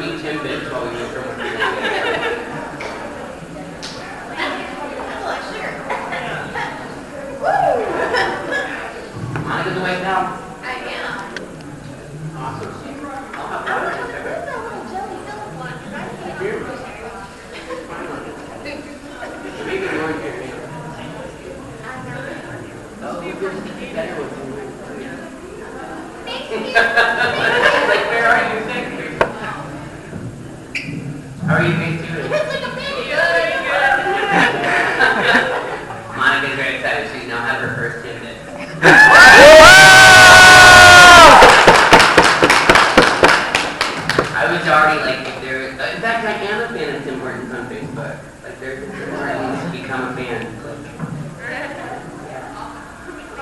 bring you Timbits while we wait for one. Monica's awake now? I am. Awesome. I'll have Where's that little jelly Philip one? Because I see it. Maybe you're going here. Oh, better with you. Thank you. Like, where are you? Thank you. How are you guys doing? It's like a baby. Monica's very excited. She's now had her first 10 minutes. I was already like, if there. In fact, I am a fan of Tim Hortons on Facebook. Like, there's Tim Hortons become a fan. Like,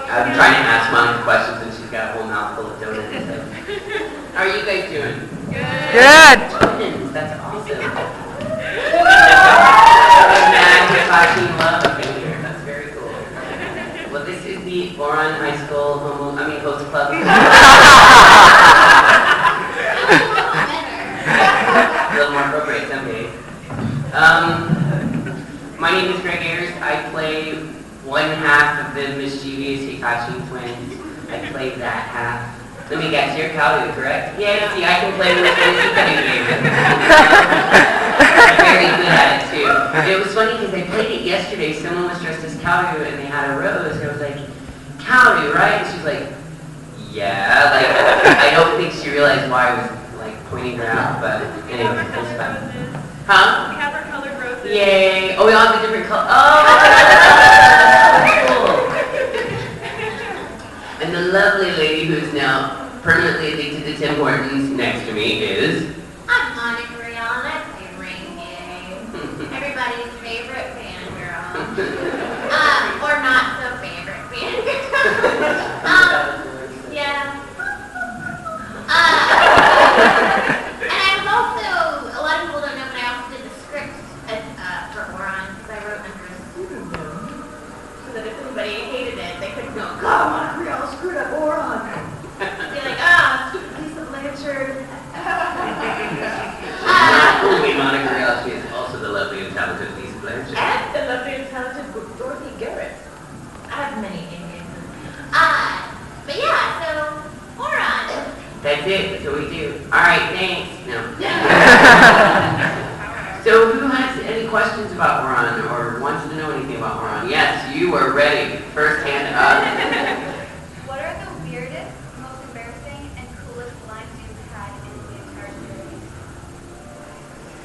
I'm trying to ask Monica questions and she's got a whole mouthful of donuts. Like, how are you guys doing? Good. Donuts, that's awesome. Team love up in here. That's very cool. Well, this is the Ouran High School Host Club. A little more appropriate some days. My name is Greg Ayers. I play one half of the mischievous Hitachi twins. I play that half. Let me guess, you're Kalu, correct? Yeah, see, I can play with twins. You can do it. I'm very good at it, too. It was funny because I played it yesterday. Someone was dressed as Kalu and they had a rose. And I was like, Kalu, right? And she's like, yeah. Like, I don't think she realized why I was, like, pointing her out. But anyway, it was fun. Huh? We have our colored roses. Yay. Oh, we all have a different color. Oh! Cool. And the lovely lady who's now permanently addicted to Tim Hortons next to me is... I'm Monica Rihanna. I play Ring Game. Everybody's favorite fangirl. Or not so favorite fangirl. Yeah. And I was also, a lot of people don't know, but I also did the script for Ouran because I wrote under a pseudonym. So that if anybody hated it, they couldn't go, God, Monica Rihanna screwed up Ouran. Be like, stupid Lisa Blanchard. Only Monica Rial, she is also the lovely and talented Lisa Blanchard. And the lovely and talented Dorothy Garrett. I have many names. But yeah, so Ouran. That's it. That's what we do. All right, thanks. No. So who has any questions about Ouran or wants to know anything about Ouran? Yes, you are ready. First hand up. What are the weirdest, most embarrassing, and coolest lines you've had in the entire series?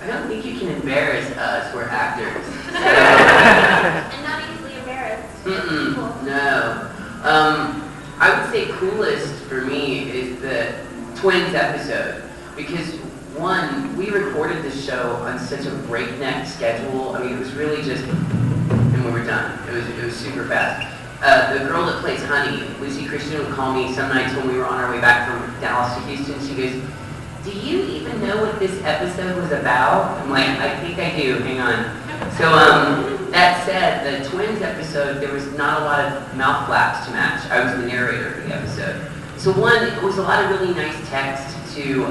I don't think you can embarrass us. We're actors. So. And not easily embarrassed. No. I would say coolest for me is the twins episode because one, we recorded the show on such a breakneck schedule. I mean, it was really just, and we were done. It was super fast. The girl that plays Honey, Lucy Christian, would call me some nights when we were on our way back from Dallas to Houston. She goes, "Do you even know what this episode was about?" I'm like, "I think I do. Hang on." So, that said, the twins episode, there was not a lot of mouth flaps to match. I was the narrator for the episode. So one, it was a lot of really nice text to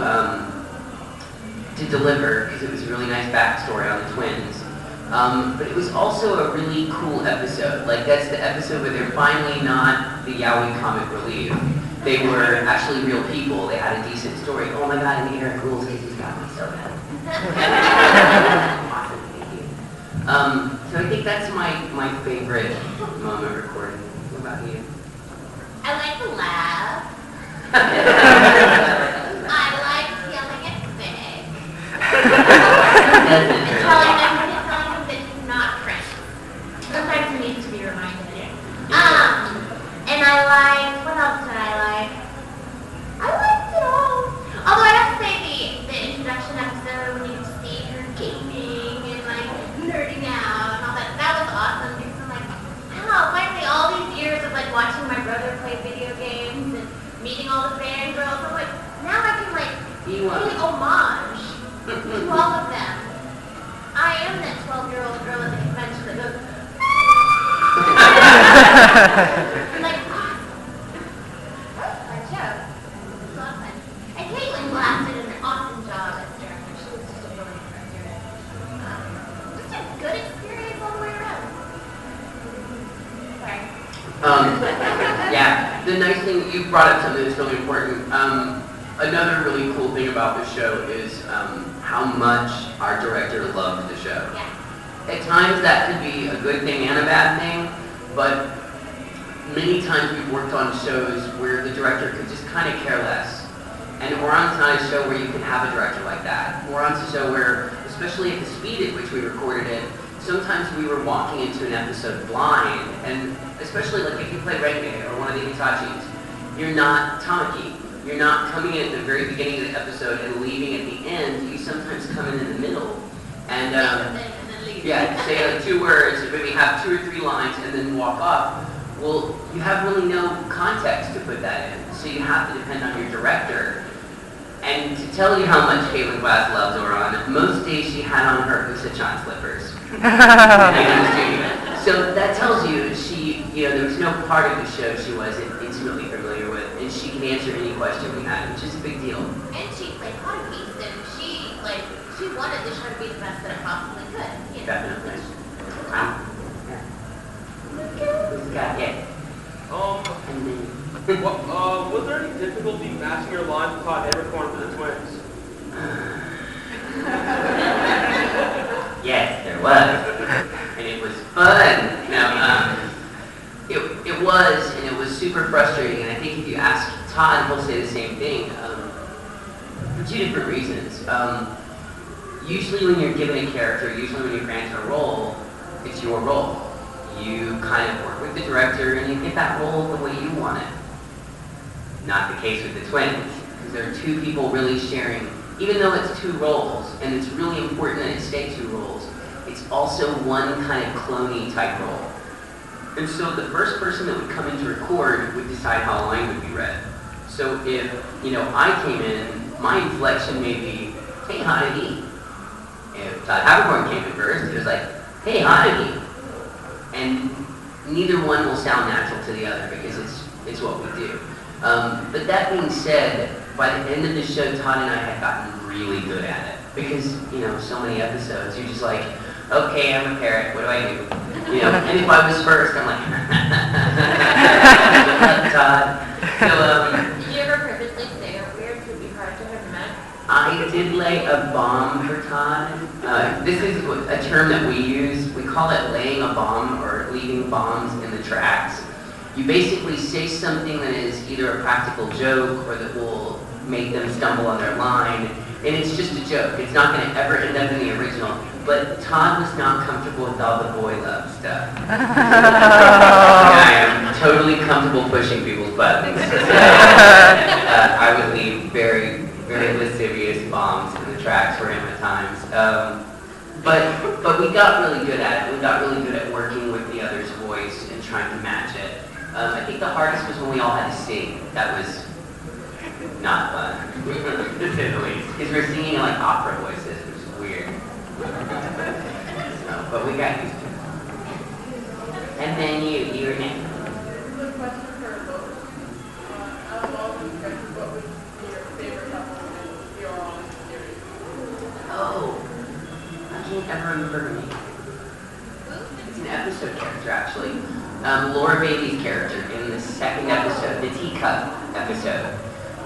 deliver, because it was a really nice backstory on the twins. But it was also a really cool episode. Like, that's the episode where they're finally not the yaoi comic relief. They were actually real people. They had a decent story. Oh my god, and Eric rules because he's got me so bad. Awesome, thank you. So I think that's my favorite moment recording. What about you? I like to laugh. I like yelling at Vic. And telling him that he's not French. Sometimes he needs to be reminded. And I liked, what else did I like? I liked it all. Although I have to say the introduction episode when you see her gaming and like nerding out and all that, that was awesome because I'm like, wow, finally all these years of like watching my brother play video games and meeting all the fangirls, I'm like, now I can like pay homage to all of them. I am that 12-year-old girl at the convention that goes, I'm like, awesome. That was a fun show. It was a lot of fun. And Caitlin Glass did an awesome job as director. something, you brought up something that's really important. Another really cool thing about the show is how much our director loved the show. Yeah. At times that could be a good thing and a bad thing, but many times we've worked on shows where the director could just kind of care less. And Ouran's not a show where you can have a director like that. Ouran's a show where, especially at the speed at which we recorded it, sometimes we were walking into an episode blind, and especially like if you play reggae or one of the Hitachis, you're not Tamaki. You're not coming in at the very beginning of the episode and leaving at the end. You sometimes come in the middle. And yeah, say like 2 words, maybe have 2 or 3 lines, and then walk off. Well, you have really no context to put that in, so you have to depend on your director. And to tell you how much Caitlin Glass loves Ouran, most days she had on her Usachan slippers. So that tells you she, there was no part of the show she wasn't intimately familiar with, and she can answer any question we had, which is a big deal. And she played hockey, and she wanted the show to be the best that it possibly could. Definitely. Who's got it? Was there any difficulty matching your lines with Todd Abercorn for the twins? Yes, there was. And it was fun. Now, it was, and it was super frustrating. And I think if you ask Todd, he'll say the same thing. For 2 different reasons. Usually when you're given a character, usually when you're granted a role, it's your role. You kind of work with the director and you get that role the way you want it. Not the case with the twins, because there are 2 people really sharing, even though it's 2 roles, and it's really important that it stay 2 roles, it's also one kind of cloney type role. And so the first person that would come in to record would decide how a line would be read. So if, I came in, my inflection may be, hey, Hanagi. If Todd Habercorn came in first, it was like, hey, Hanagi. And neither one will sound natural to the other because it's what we do. But that being said, by the end of the show, Todd and I had gotten really good at it. Because, so many episodes, you're just like, okay, I'm a parrot, what do I do? And if I was first, I'm like, Todd. So, did you ever purposely say a weird to be hard to have met? I did lay a bomb for Todd. This is a term that we use. We call it laying a bomb or leaving bombs in the tracks. You basically say something that is either a practical joke or that will make them stumble on their line, and it's just a joke. It's not going to ever end up in the original. But Todd was not comfortable with all the boy love stuff. I am totally comfortable pushing people's buttons. I would leave very, very lascivious bombs in the tracks for him at times. But we got really good at it. We got really good at working with the other's voice and trying to match it. I think the hardest was when we all had to sing. That was not fun, to say the least. Because we were singing in like opera voices, which is weird. So, but we got used to it. And then you were next. Good question for both. Out of all these sketches, what was your favorite couple in your own series? Oh, I can't ever remember her name. It's an episode character, actually. Laura Bailey's character in the 2nd episode, the teacup episode.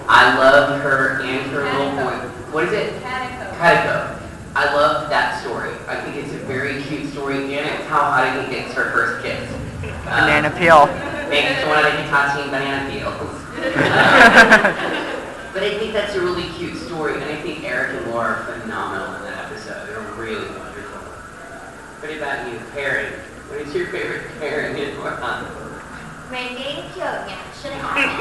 I loved her and her little boy. What is it? Katako. I love that story. I think it's a very cute story, and it's how Haruhi gets her first kiss. Banana peel. Thanks to one of the Hitachi banana peels. But I think that's a really cute story, and I think Eric and Laura are phenomenal in that episode. They're really wonderful. What about you, Karen? What is your favorite Karen in Ouran? My name Kyonya. Should have had it.